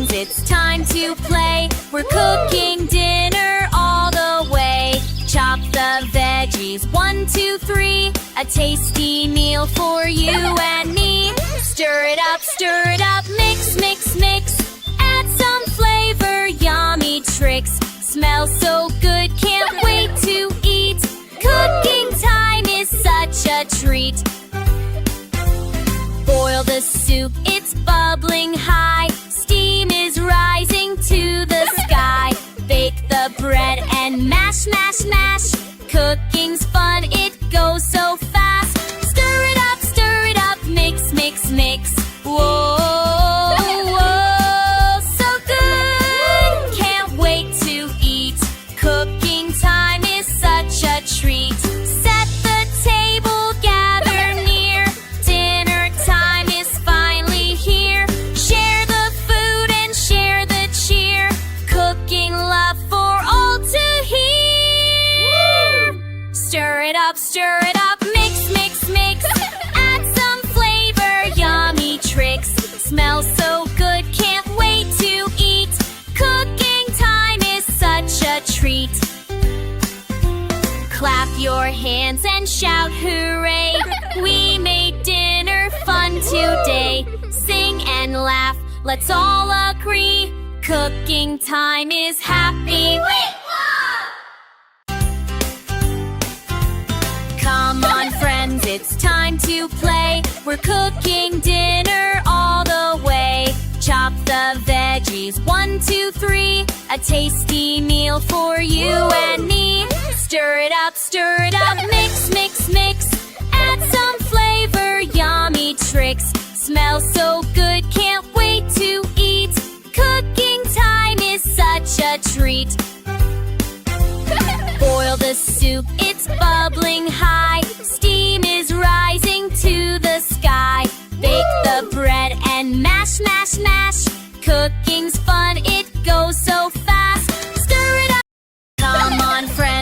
friends, it's time to play. We're cooking dinner all the way. Chop the veggies, 1, 2, 3. A tasty meal for you and me. Stir it up, mix, mix, mix. Add some flavor, yummy tricks. Smells so good, can't wait to eat. Cooking time is such a treat. Boil the soup, it's bubbling high. Steam is rising to the sky. Bake the bread and mash, mash, mash. Cooking's fun, it goes so fast. Stir it up, mix, mix, mix. Whoa, whoa, so good. Can't wait to eat. Cooking time is such a treat. Set the table, gather near. Dinner time is finally here. Share the food and share the cheer. Cooking love for all to hear. Stir it up, mix, mix, mix. Add some flavor, yummy tricks. Smells so good, can't wait to eat. Cooking time is such a treat. Clap your hands and shout hooray. We made dinner fun today. Sing and laugh, let's all agree. Cooking time is happy. Come on friends, it's time to play. We're cooking dinner all the way. Chop the veggies, 1, 2, 3. A tasty meal for you and me. Stir it up, mix, mix, mix. Add some flavor, yummy tricks. Smells so good, can't wait to eat. Cooking time is such a treat. Boil the soup, it's bubbling high. Steam is rising to the sky. Bake the bread and mash, mash, mash. Cooking's fun, it goes so